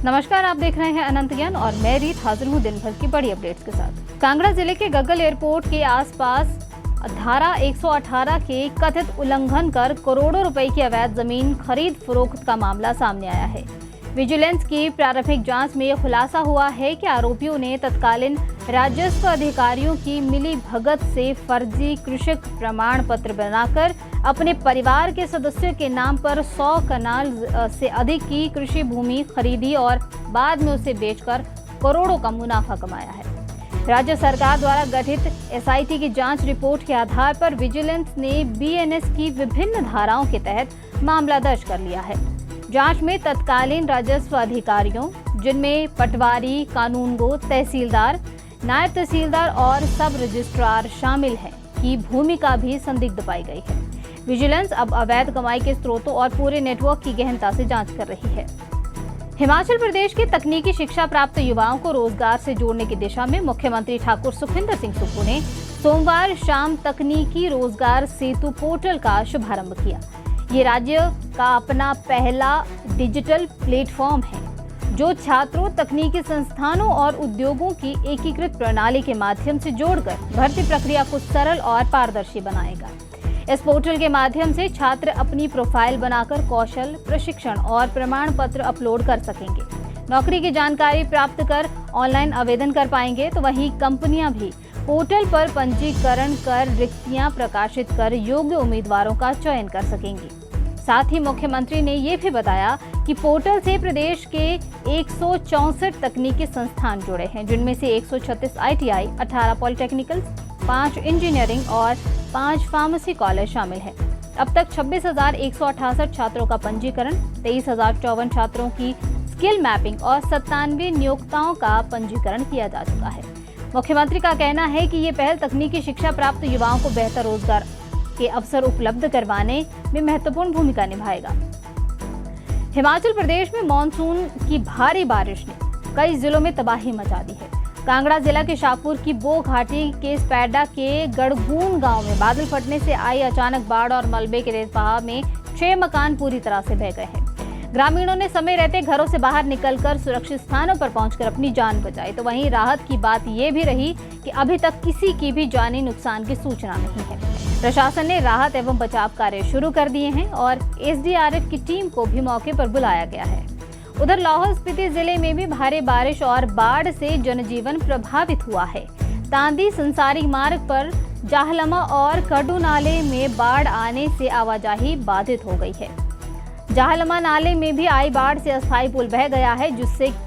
नमस्कार, आप देख रहे हैं अनंत ज्ञान और मैं रीत हाजिर हूँ दिन भर की बड़ी अपडेट्स के साथ। कांगड़ा जिले के गग्गल एयरपोर्ट के आसपास धारा 118 के कथित उल्लंघन कर करोड़ों रुपए की अवैध जमीन खरीद फरोख्त का मामला सामने आया है। विजिलेंस की प्रारंभिक जांच में यह खुलासा हुआ है कि आरोपियों ने तत्कालीन राजस्व अधिकारियों की मिली भगत से फर्जी कृषक प्रमाण पत्र बनाकर अपने परिवार के सदस्यों के नाम पर 100 कनाल से अधिक की कृषि भूमि खरीदी और बाद में उसे बेचकर करोड़ों का मुनाफा कमाया है। राज्य सरकार द्वारा गठित एसआईटी की जांच रिपोर्ट के आधार पर विजिलेंस ने बीएनएस की विभिन्न धाराओं के तहत मामला दर्ज कर लिया है। जांच में तत्कालीन राजस्व अधिकारियों, जिनमें पटवारी, कानूनगो, तहसीलदार, नायब तहसीलदार और सब रजिस्ट्रार शामिल हैं, की भूमिका भी संदिग्ध पाई गई है। विजिलेंस अब अवैध कमाई के स्रोतों और पूरे नेटवर्क की गहनता से जांच कर रही है। हिमाचल प्रदेश के तकनीकी शिक्षा प्राप्त युवाओं को रोजगार से जोड़ने की दिशा में मुख्यमंत्री ठाकुर सुखविंदर सिंह सुक्खू ने सोमवार शाम तकनीकी रोजगार सेतु पोर्टल का शुभारंभ किया। ये राज्य का अपना पहला डिजिटल प्लेटफॉर्म है जो छात्रों, तकनीकी संस्थानों और उद्योगों की एकीकृत प्रणाली के माध्यम से जोड़कर भर्ती प्रक्रिया को सरल और पारदर्शी बनाएगा। इस पोर्टल के माध्यम से छात्र अपनी प्रोफाइल बनाकर कौशल, प्रशिक्षण और प्रमाण पत्र अपलोड कर सकेंगे। नौकरी की जानकारी प्राप्त कर ऑनलाइन आवेदन कर पाएंगे, तो वहीं कंपनियां भी पोर्टल पर पंजीकरण कर रिक्तियां प्रकाशित कर योग्य उम्मीदवारों का चयन कर सकेंगी। साथ ही मुख्यमंत्री ने ये भी बताया कि पोर्टल से प्रदेश के 164 तकनीकी संस्थान जुड़े हैं, जिनमें से 136 आईटीआई, 18 पॉलिटेक्निकल, 5 इंजीनियरिंग और 5 फार्मेसी कॉलेज शामिल हैं। अब तक 26,168 छात्रों का पंजीकरण, 23,054 छात्रों की स्किल मैपिंग और 97 नियोक्ताओं का पंजीकरण किया जा चुका है। मुख्यमंत्री का कहना है कि ये पहल तकनीकी शिक्षा प्राप्त युवाओं को बेहतर रोजगार के अवसर उपलब्ध करवाने में महत्वपूर्ण भूमिका निभाएगा। हिमाचल प्रदेश में मानसून की भारी बारिश ने कई जिलों में तबाही मचा दी है। कांगड़ा जिला के शाहपुर की बो घाटी के स्पैडा के गड़गून गांव में बादल फटने से आई अचानक बाढ़ और मलबे के रेत बहाव में 6 मकान पूरी तरह से बह गए हैं। ग्रामीणों ने समय रहते घरों से बाहर निकलकर सुरक्षित स्थानों पर पहुंचकर अपनी जान बचाई। तो वहीं राहत की बात यह भी रही कि अभी तक किसी की भी जानी नुकसान की सूचना नहीं है। प्रशासन ने राहत एवं बचाव कार्य शुरू कर दिए हैं और एसडीआरएफ की टीम को भी मौके पर बुलाया गया है। उधर लाहौल स्पीति जिले में भी भारी बारिश और बाढ़ से जनजीवन प्रभावित हुआ है। तांदी संसारी मार्ग पर जाहलमा और कडू नाले में बाढ़ आने से आवाजाही बाधित हो गई है। जाहलमा नाले में भी आई बाढ़ से अस्थायी पुल बह गया है,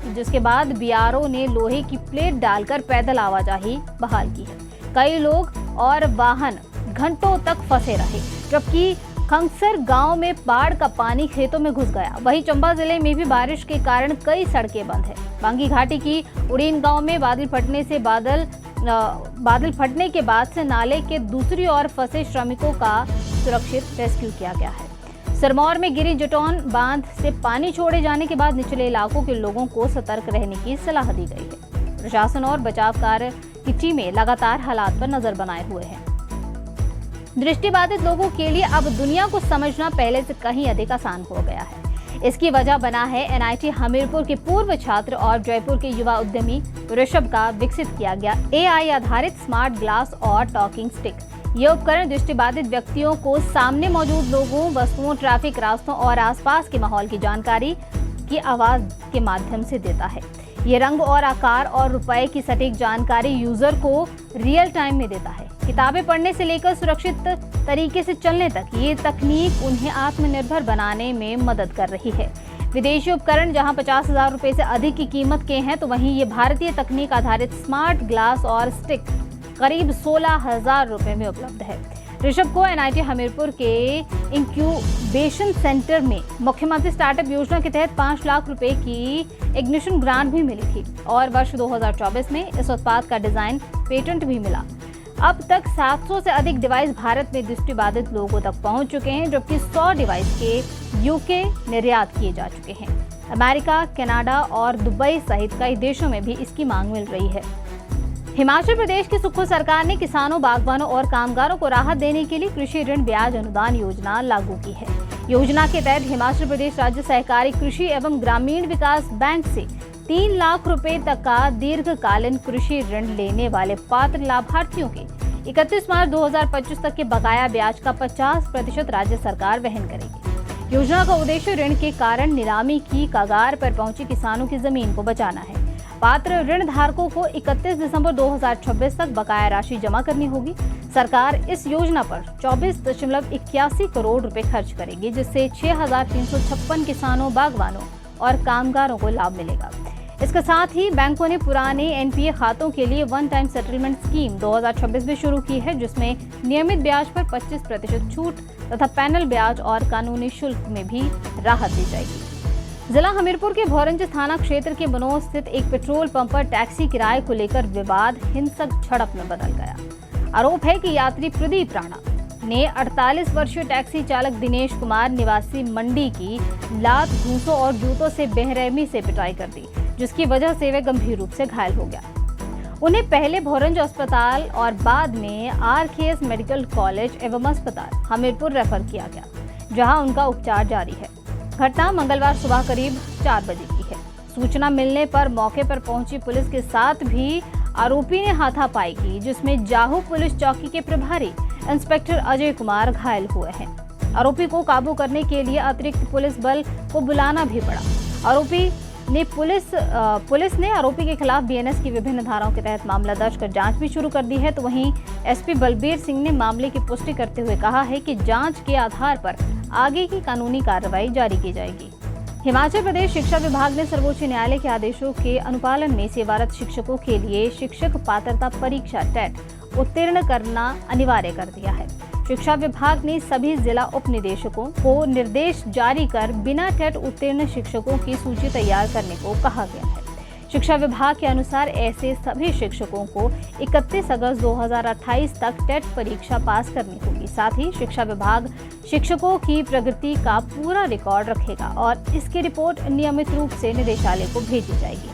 जिसके बाद बीआरओ ने लोहे की प्लेट डालकर पैदल आवाजाही बहाल की है। कई लोग और वाहन घंटों तक फंसे रहे, जबकि खंगसर गांव में बाढ़ का पानी खेतों में घुस गया। वहीं चंबा जिले में भी बारिश के कारण कई सड़कें बंद है। बांगी घाटी की उड़ीन गांव में बादल फटने के बाद से नाले के दूसरी ओर फंसे श्रमिकों का सुरक्षित रेस्क्यू किया गया है। सिरमौर में गिरी जटौन बांध से पानी छोड़े जाने के बाद निचले इलाकों के लोगों को सतर्क रहने की सलाह दी गई है। प्रशासन और बचाव कार्य की टीमें लगातार हालात पर नजर बनाए हुए हैं। दृष्टिबाधित लोगों के लिए अब दुनिया को समझना पहले से कहीं अधिक आसान हो गया है। इसकी वजह बना है एनआईटी हमीरपुर के पूर्व छात्र और जयपुर के युवा उद्यमी ऋषभ का विकसित किया गया एआई आधारित स्मार्ट ग्लास और टॉकिंग स्टिक। ये उपकरण दृष्टिबाधित व्यक्तियों को सामने मौजूद लोगों, वस्तुओं, ट्रैफिक रास्तों और आसपास के माहौल की जानकारी की आवाज के माध्यम से देता है। ये रंग और आकार और रुपए की सटीक जानकारी यूजर को रियल टाइम में देता है। किताबें पढ़ने से लेकर सुरक्षित तरीके से चलने तक ये तकनीक उन्हें आत्मनिर्भर बनाने में मदद कर रही है। विदेशी उपकरण जहां 50,000 रुपए से अधिक की कीमत के हैं, तो वहीं ये भारतीय तकनीक आधारित स्मार्ट ग्लास और स्टिक करीब 16,000 रुपए में उपलब्ध है। ऋषभ को एनआईटी हमीरपुर के इंक्यूबेशन सेंटर में मुख्यमंत्री स्टार्टअप योजना के तहत 5 लाख रुपए की इग्निशन ग्रांट भी मिली थी और वर्ष 2024 में इस उत्पाद का डिजाइन पेटेंट भी मिला। अब तक 700 से अधिक डिवाइस भारत में दृष्टिबाधित लोगों तक पहुंच चुके हैं, जबकि 100 डिवाइस के यूके निर्यात किए जा चुके हैं। अमेरिका, कनाडा और दुबई सहित कई देशों में भी इसकी मांग मिल रही है। हिमाचल प्रदेश की सुक्खू सरकार ने किसानों, बागवानों और कामगारों को राहत देने के लिए कृषि ऋण ब्याज अनुदान योजना लागू की है। योजना के तहत हिमाचल प्रदेश राज्य सहकारी कृषि एवं ग्रामीण विकास बैंक से 3 लाख रुपए तक का दीर्घकालीन कृषि ऋण लेने वाले पात्र लाभार्थियों के 31 मार्च 2025 तक के बकाया ब्याज का 50% राज्य सरकार वहन करेगी। योजना का उद्देश्य ऋण के कारण नीलामी की कगार पर पहुंचे किसानों की जमीन को बचाना है। पात्र ऋण धारकों को 31 दिसंबर 2026 तक बकाया राशि जमा करनी होगी। सरकार इस योजना पर 24.81 करोड़ रुपए खर्च करेगी, जिससे 6,356 किसानों, बागवानों और कामगारों को लाभ मिलेगा। इसके साथ ही बैंकों ने पुराने एनपीए खातों के लिए वन टाइम सेटलमेंट स्कीम 2026 भी शुरू की है, जिसमें नियमित ब्याज पर 25% छूट तथा पैनल ब्याज और कानूनी शुल्क में भी राहत दी जाएगी। जिला हमीरपुर के भोरंज थाना क्षेत्र के बनोर स्थित एक पेट्रोल पंप पर टैक्सी किराए को लेकर विवाद हिंसक झड़प में बदल गया। आरोप है कि यात्री प्रदीप राणा ने 48 वर्षीय टैक्सी चालक दिनेश कुमार निवासी मंडी की लात, घूंसों और जूतों से बेरहमी से पिटाई कर दी, जिसकी वजह से वह गंभीर रूप से घायल हो गया। उन्हें पहले भोरंज अस्पताल और बाद में आरकेएस मेडिकल कॉलेज एवं अस्पताल हमीरपुर रेफर किया गया, जहां उनका उपचार जारी है। घटना मंगलवार सुबह करीब 4 बजे की है। सूचना मिलने पर मौके पर पहुंची पुलिस के साथ भी आरोपी ने हाथापाई की, जिसमें जाहू पुलिस चौकी के प्रभारी इंस्पेक्टर अजय कुमार घायल हुए हैं। आरोपी को काबू करने के लिए अतिरिक्त पुलिस बल को बुलाना भी पड़ा। पुलिस ने आरोपी के खिलाफ बीएनएस की विभिन्न धाराओं के तहत मामला दर्ज कर जांच भी शुरू कर दी है। तो वहीं एसपी बलबीर सिंह ने मामले की पुष्टि करते हुए कहा है कि जांच के आधार पर आगे की कानूनी कार्रवाई जारी की जाएगी। हिमाचल प्रदेश शिक्षा विभाग ने सर्वोच्च न्यायालय के आदेशों के अनुपालन में सेवारत शिक्षकों के लिए शिक्षक पात्रता परीक्षा टेट उत्तीर्ण करना अनिवार्य कर दिया है। शिक्षा विभाग ने सभी जिला उप निदेशकों को निर्देश जारी कर बिना टेट उत्तीर्ण शिक्षकों की सूची तैयार करने को कहा गया है। शिक्षा विभाग के अनुसार ऐसे सभी शिक्षकों को 31 अगस्त 2028 तक टेट परीक्षा पास करनी होगी। साथ ही शिक्षा विभाग शिक्षकों की प्रगति का पूरा रिकॉर्ड रखेगा और इसकी रिपोर्ट नियमित रूप से निदेशालय को भेजी जाएगी।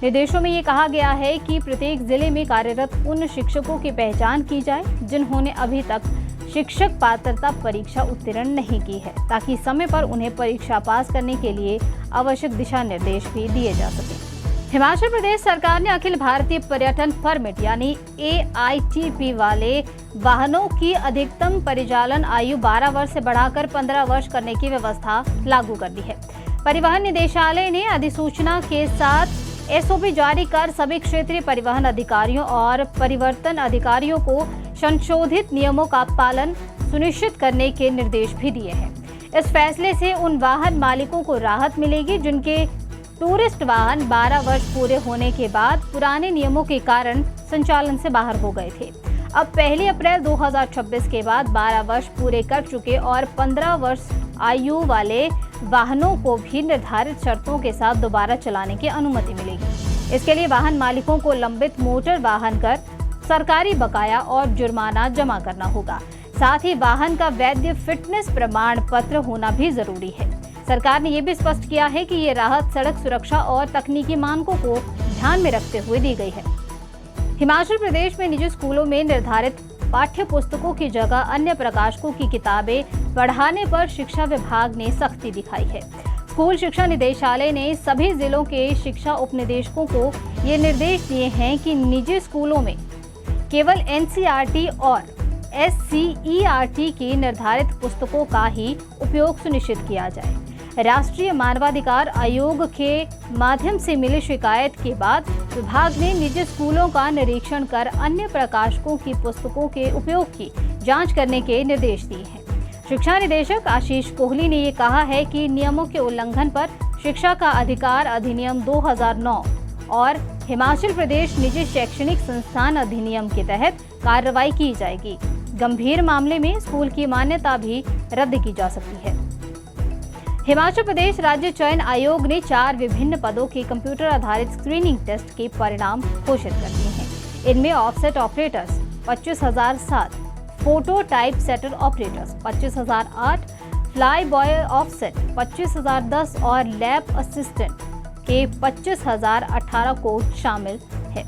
निर्देशों में ये कहा गया है कि प्रत्येक जिले में कार्यरत उन शिक्षकों की पहचान की जाए जिन्होंने अभी तक शिक्षक पात्रता परीक्षा उत्तीर्ण नहीं की है, ताकि समय पर उन्हें परीक्षा पास करने के लिए आवश्यक दिशा निर्देश भी दिए जा सकें। हिमाचल प्रदेश सरकार ने अखिल भारतीय पर्यटन परमिट यानी AITP वाले वाहनों की अधिकतम परिचालन आयु 12 वर्ष से बढ़ाकर 15 वर्ष करने की व्यवस्था लागू कर दी है। परिवहन निदेशालय ने अधिसूचना के साथ SOP जारी कर सभी क्षेत्रीय परिवहन अधिकारियों और परिवर्तन अधिकारियों को संशोधित नियमों का पालन सुनिश्चित करने के निर्देश भी दिए हैं। इस फैसले से उन वाहन मालिकों को राहत मिलेगी जिनके टूरिस्ट वाहन 12 वर्ष पूरे होने के बाद पुराने नियमों के कारण संचालन से बाहर हो गए थे। अब 1 अप्रैल 2026 के बाद 12 वर्ष पूरे कर चुके और 15 वर्ष आयु वाले वाहनों को भी निर्धारित शर्तों के साथ दोबारा चलाने की अनुमति मिलेगी। इसके लिए वाहन मालिकों को लंबित मोटर वाहन कर सरकारी बकाया और जुर्माना जमा करना होगा। साथ ही वाहन का वैध फिटनेस प्रमाण पत्र होना भी जरूरी है। सरकार ने यह भी स्पष्ट किया है कि ये राहत सड़क सुरक्षा और तकनीकी मानकों को ध्यान में रखते हुए दी गई है। हिमाचल प्रदेश में निजी स्कूलों में निर्धारित पाठ्य पुस्तकों की जगह अन्य प्रकाशकों की किताबें पढ़ाने पर शिक्षा विभाग ने सख्ती दिखाई है। स्कूल शिक्षा निदेशालय ने सभी जिलों के शिक्षा उपनिदेशकों को ये निर्देश दिए हैं कि निजी स्कूलों में केवल NCERT और SCERT की निर्धारित पुस्तकों का ही उपयोग सुनिश्चित किया जाए। राष्ट्रीय मानवाधिकार आयोग के माध्यम से मिली शिकायत के बाद विभाग ने निजी स्कूलों का निरीक्षण कर अन्य प्रकाशकों की पुस्तकों के उपयोग की जांच करने के निर्देश दिए हैं। शिक्षा निदेशक आशीष कोहली ने ये कहा है कि नियमों के उल्लंघन पर शिक्षा का अधिकार अधिनियम 2009 और हिमाचल प्रदेश निजी शैक्षणिक संस्थान अधिनियम के तहत कार्रवाई की जाएगी। गंभीर मामले में स्कूल की मान्यता भी रद्द की जा सकती है। हिमाचल प्रदेश राज्य चयन आयोग ने 4 विभिन्न पदों के कंप्यूटर आधारित स्क्रीनिंग टेस्ट के परिणाम घोषित कर दिए हैं। इनमें offset operators 25,007, photo type setter operators 25,008, fly boy offset 25,010 और लैब असिस्टेंट के 25,018 कोड शामिल है।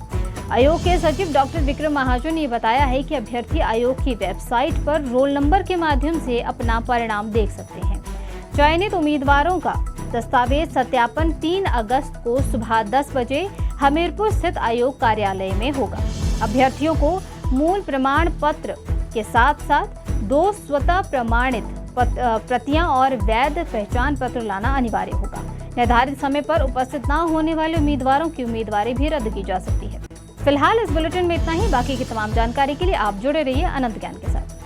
आयोग के सचिव डॉक्टर विक्रम महाजन ने बताया है कि अभ्यर्थी आयोग की वेबसाइट पर रोल नंबर के माध्यम से अपना परिणाम देख सकते हैं। चयनित उम्मीदवारों का दस्तावेज सत्यापन 3 अगस्त को सुबह 10 बजे हमीरपुर स्थित आयोग कार्यालय में होगा। अभ्यर्थियों को मूल प्रमाण पत्र के साथ साथ 2 स्वतः प्रमाणित प्रतियां और वैध पहचान पत्र लाना अनिवार्य होगा। निर्धारित समय पर उपस्थित न होने वाले उम्मीदवारों की उम्मीदवारी भी रद्द की जा सकती है। फिलहाल इस बुलेटिन में इतना ही। बाकी की तमाम जानकारी के लिए आप जुड़े रहिए अनंत ज्ञान के साथ।